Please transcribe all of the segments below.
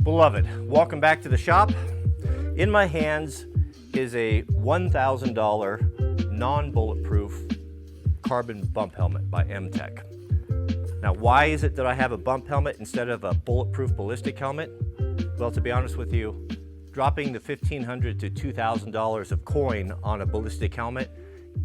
Beloved, welcome back to the shop. In my hands is a $1,000 non-bulletproof carbon bump helmet by MTech. Now, why is it that I have a bump helmet instead of a bulletproof ballistic helmet? Well, to be honest with you, dropping the $1,500 to $2,000 of coin on a ballistic helmet,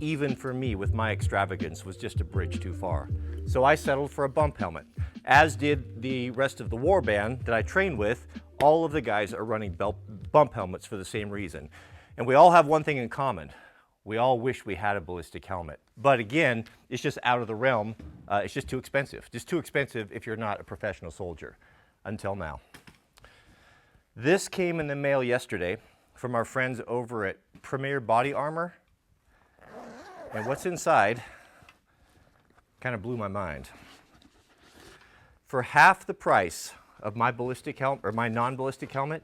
even for me with my extravagance, was just a bridge too far. So I settled for a bump helmet, as did the rest of the war band that I train with. All of the guys are running bump helmets for the same reason. And we all have one thing in common. We all wish we had a ballistic helmet. But again, it's just out of the realm. It's just too expensive. Just too expensive if you're not a professional soldier, until now. This came in the mail yesterday from our friends over at Premier Body Armor. And what's inside kind of blew my mind. For half the price of my ballistic helmet, or my non-ballistic helmet,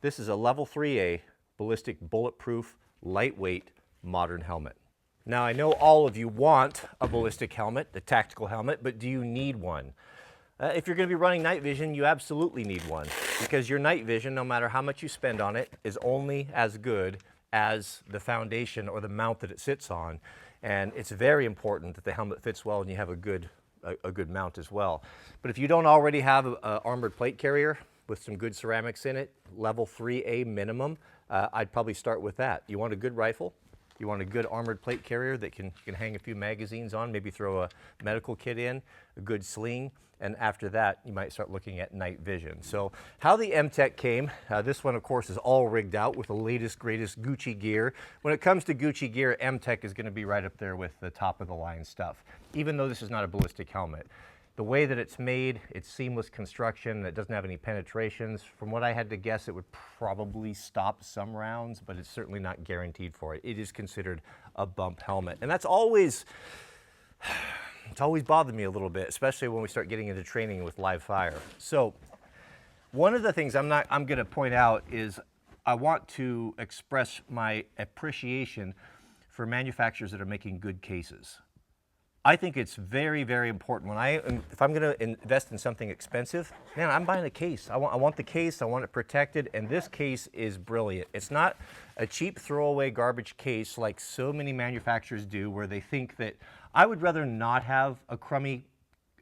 this is a level 3A ballistic bulletproof, lightweight, modern helmet. Now, I know all of you want a ballistic helmet, a tactical helmet, but do you need one? If you're going to be running night vision, you absolutely need one, because your night vision, no matter how much you spend on it, is only as good as the foundation or the mount that it sits on. And it's very important that the helmet fits well and you have a good mount as well. But if you don't already have an armored plate carrier with some good ceramics in it, level 3A minimum, I'd probably start with that. You want a good rifle, you want a good armored plate carrier that you can hang a few magazines on, maybe throw a medical kit in, a good sling, and after that, you might start looking at night vision. So how the MTech came, this one of course is all rigged out with the latest, greatest Gucci gear. When it comes to Gucci gear, MTech is gonna be right up there with the top of the line stuff, even though this is not a ballistic helmet. The way that it's made, it's seamless construction, it doesn't have any penetrations. From what I had to guess, it would probably stop some rounds, but it's certainly not guaranteed for it. It is considered a bump helmet. And that's always, it's always bothered me a little bit, especially when we start getting into training with live fire. So one of the things I'm gonna point out is I want to express my appreciation for manufacturers that are making good cases. I think it's very, very important. If I'm going to invest in something expensive, man, I'm buying a case. I want the case, I want it protected, and this case is brilliant. It's not a cheap throwaway garbage case like so many manufacturers do, where they think that I would rather not have a crummy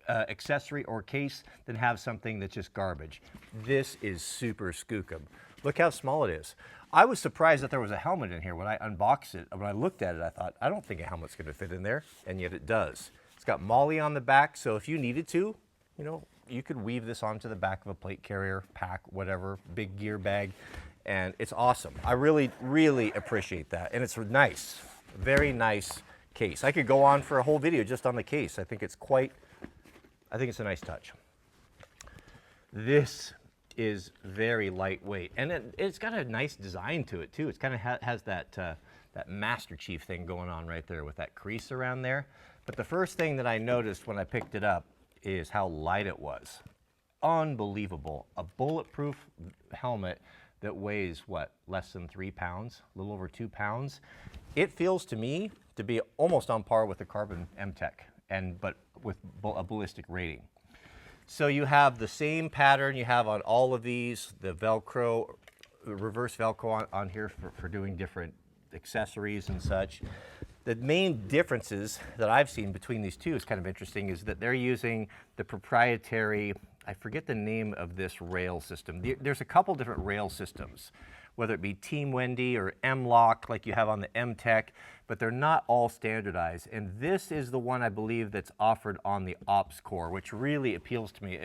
accessory or case than have something that's just garbage. This is super skookum. Look how small it is. I was surprised that there was a helmet in here. When I unboxed it, when I looked at it, I thought, I don't think a helmet's gonna fit in there, and yet it does. It's got MOLLE on the back, so if you needed to, you could weave this onto the back of a plate carrier, pack, whatever, big gear bag, and it's awesome. I really, really appreciate that, and it's nice, very nice case. I could go on for a whole video just on the case. I think it's a nice touch. This is very lightweight, and it's got a nice design to it too. It kind of has that Master Chief thing going on right there with that crease around there. But the first thing that I noticed when I picked it up is how light it was. Unbelievable. A bulletproof helmet that weighs, what, less than 3 pounds, a little over 2 pounds. It feels to me to be almost on par with the carbon MTech, but with a ballistic rating. So you have the same pattern you have on all of these, the Velcro, reverse Velcro on here for doing different accessories and such. The main differences that I've seen between these two is kind of interesting, is that they're using the proprietary, I forget the name of this rail system. There's a couple different rail systems, whether it be Team Wendy or M-Lock like you have on the MTech, but they're not all standardized. And this is the one I believe that's offered on the Ops Core, which really appeals to me.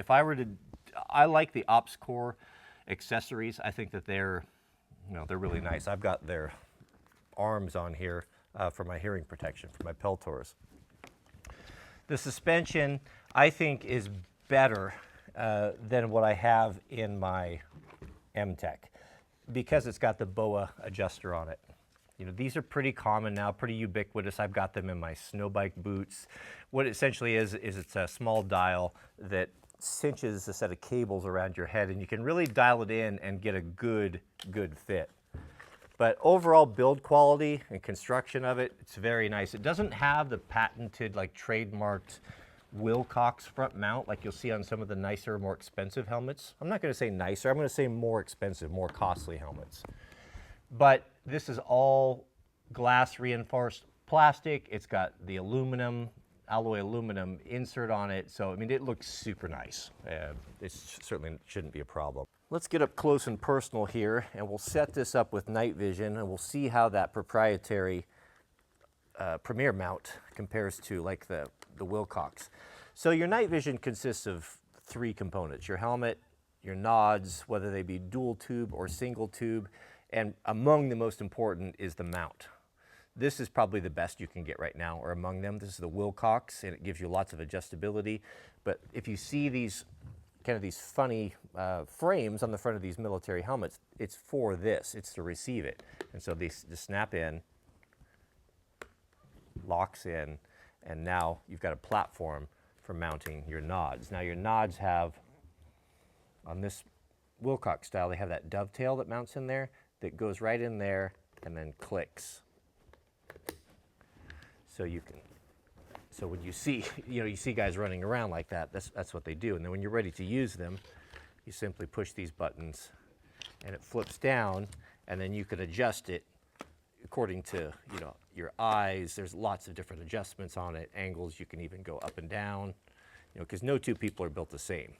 I like the Ops Core accessories. I think that they're really nice. I've got their arms on here for my hearing protection, for my Peltors. The suspension, I think, is better than what I have in my MTech, because it's got the BOA adjuster on it. These are pretty common now, pretty ubiquitous. I've got them in my snow bike boots. What it essentially is it's a small dial that cinches a set of cables around your head, and you can really dial it in and get a good fit. But overall build quality and construction of it, it's very nice. It doesn't have the patented, like, trademarked Wilcox front mount like you'll see on some of the nicer, more expensive helmets. I'm not going to say nicer, I'm going to say more expensive, more costly helmets. But this is all glass reinforced plastic. It's got the aluminum, alloy aluminum insert on it. So, I mean, it looks super nice. It certainly shouldn't be a problem. Let's get up close and personal here, and we'll set this up with night vision, and we'll see how that proprietary Premier mount compares to like the Wilcox. So your night vision consists of 3 components: your helmet, your nods, whether they be dual tube or single tube, and among the most important is the mount. This is probably the best you can get right now, or among them. This is the Wilcox, and it gives you lots of adjustability. But if you see these kind of these funny frames on the front of these military helmets, it's for this. It's to receive it. And so these just snap in, locks in, and now you've got a platform for mounting your nods. Now your nods have, on this Wilcox style, they have that dovetail that mounts in there that goes right in there and then clicks. So you can, so when you see, you see guys running around like that, that's what they do. And then when you're ready to use them, you simply push these buttons and it flips down, and then you can adjust it according to, your eyes. There's lots of different adjustments on it, angles. You can even go up and down, because no 2 people are built the same.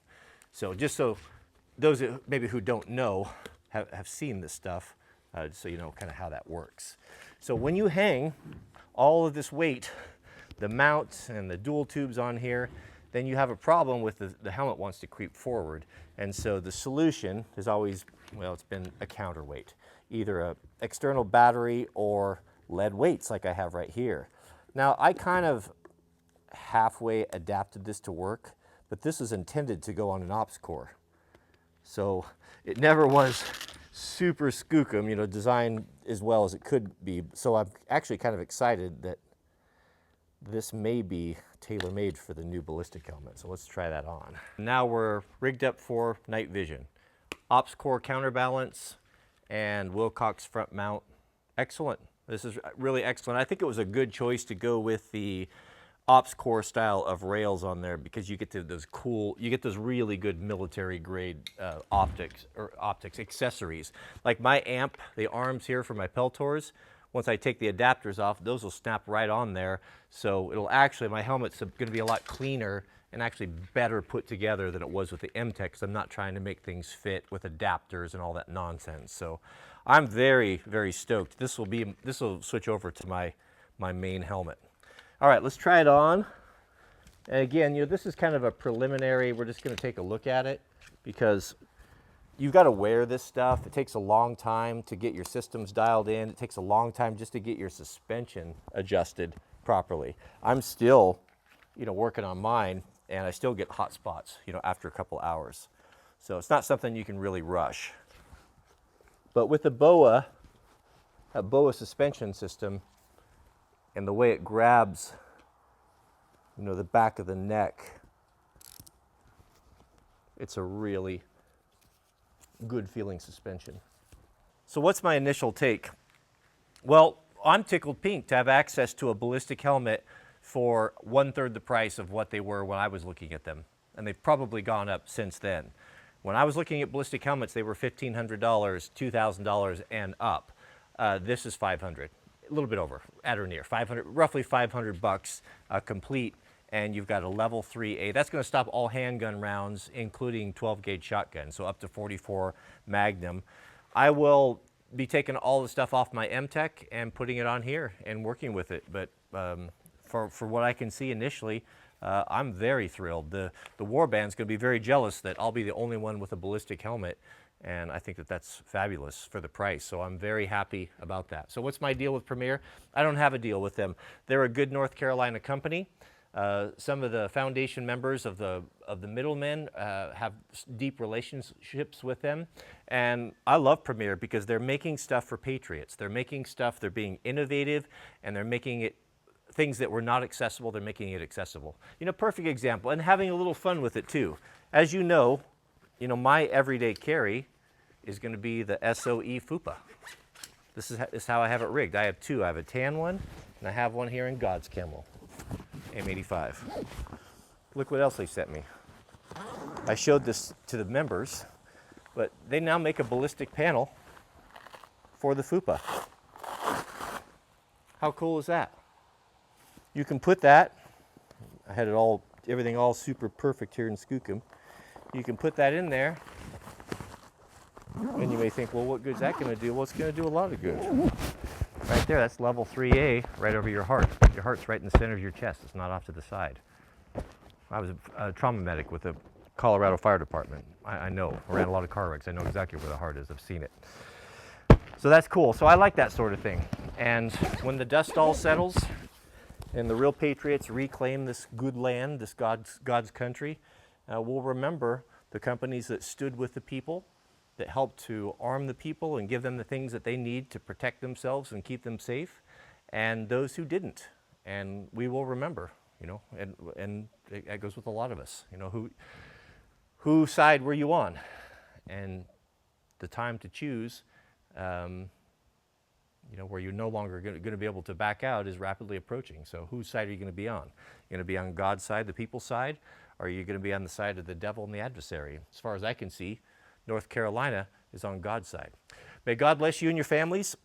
So just so those maybe who don't know have seen this stuff, so you know kind of how that works. So when you hang all of this weight, the mounts and the dual tubes on here, then you have a problem with the helmet wants to creep forward. And so the solution is always, well, it's been a counterweight, either an external battery or lead weights like I have right here. Now I kind of halfway adapted this to work, but this is intended to go on an ops core. So it never was super skookum, designed as well as it could be. So I'm actually kind of excited that this may be tailor-made for the new Ballistic helmet. So let's try that on. Now we're rigged up for night vision. Ops core counterbalance and Wilcox front mount. Excellent. This is really excellent. I think it was a good choice to go with the ops core style of rails on there, because you get to those cool, you get those really good military grade optics accessories. Like my amp, the arms here for my Peltors, once I take the adapters off, those will snap right on there. So it'll actually, my helmet's going to be a lot cleaner and actually better put together than it was with the MTech, because I'm not trying to make things fit with adapters and all that nonsense. So I'm very, very stoked. This will switch over to my main helmet. All right, let's try it on. And again, this is kind of a preliminary. We're just going to take a look at it, because you've got to wear this stuff. It takes a long time to get your systems dialed in. It takes a long time just to get your suspension adjusted properly. I'm still, working on mine, and I still get hot spots, after a couple hours. So it's not something you can really rush. But with the BOA, that BOA suspension system, and the way it grabs, the back of the neck, it's a really good feeling suspension. So what's my initial take? Well, I'm tickled pink to have access to a Ballistic helmet for 1/3 the price of what they were when I was looking at them. And they've probably gone up since then. When I was looking at Ballistic helmets, they were $1,500, $2,000 and up. This is $500, a little bit over, at or near, 500, roughly $500 complete. And you've got a level 3A. That's going to stop all handgun rounds, including 12-gauge shotguns, so up to 44 Magnum. I will be taking all the stuff off my MTech and putting it on here and working with it. But for what I can see initially, I'm very thrilled. The warband's going to be very jealous that I'll be the only one with a Ballistic helmet, and I think that that's fabulous for the price. So I'm very happy about that. So what's my deal with Premier? I don't have a deal with them. They're a good North Carolina company. Some of the foundation members of the middlemen have deep relationships with them, and I love Premier because they're making stuff for patriots. They're making stuff, they're being innovative, and they're making it things that were not accessible, they're making it accessible. Perfect example, and having a little fun with it too. As you know, my everyday carry is going to be the SOE FUPA. This is how I have it rigged. I have 2. I have a tan one, and I have one here in God's Camel. M85. look what else they sent me. I showed this to the members, but they now make a ballistic panel for the FUPA. How cool is that? You can put that, I had everything all super perfect here in Skookum. You can put that in there, and you may think, well, what good's that going to do? Well, it's going to do a lot of good. Right there, that's level 3A, right over your heart. Your heart's right in the center of your chest. It's not off to the side. I was a trauma medic with the Colorado Fire Department. I know. I ran a lot of car wrecks. I know exactly where the heart is. I've seen it. So that's cool. So I like that sort of thing. And when the dust all settles and the real patriots reclaim this good land, this God's country, we'll remember the companies that stood with the people, that helped to arm the people and give them the things that they need to protect themselves and keep them safe, and those who didn't. And we will remember, you know, and it goes with a lot of us, you know, whose side were you on? And the time to choose, you know, where you're no longer going to be able to back out is rapidly approaching. So whose side are you going to be on? You're going to be on God's side, the people's side, or are you going to be on the side of the devil and the adversary? As far as I can see, North Carolina is on God's side. May God bless you and your families.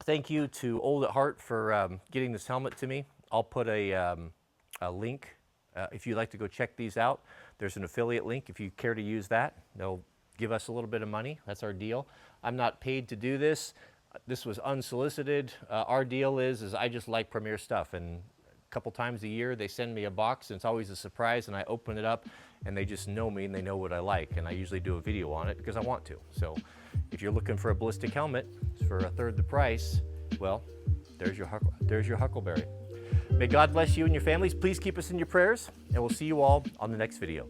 Thank you to Old at Heart for getting this helmet to me. I'll put a link if you'd like to go check these out. There's an affiliate link if you care to use that. They'll give us a little bit of money. That's our deal. I'm not paid to do this. This was unsolicited. Our deal is I just like Premier stuff, and a couple times a year they send me a box, and it's always a surprise, and I open it up and they just know me and they know what I like, and I usually do a video on it because I want to. So if you're looking for a ballistic helmet for a third the price, well, there's your Huckleberry. May God bless you and your families. Please keep us in your prayers, and we'll see you all on the next video.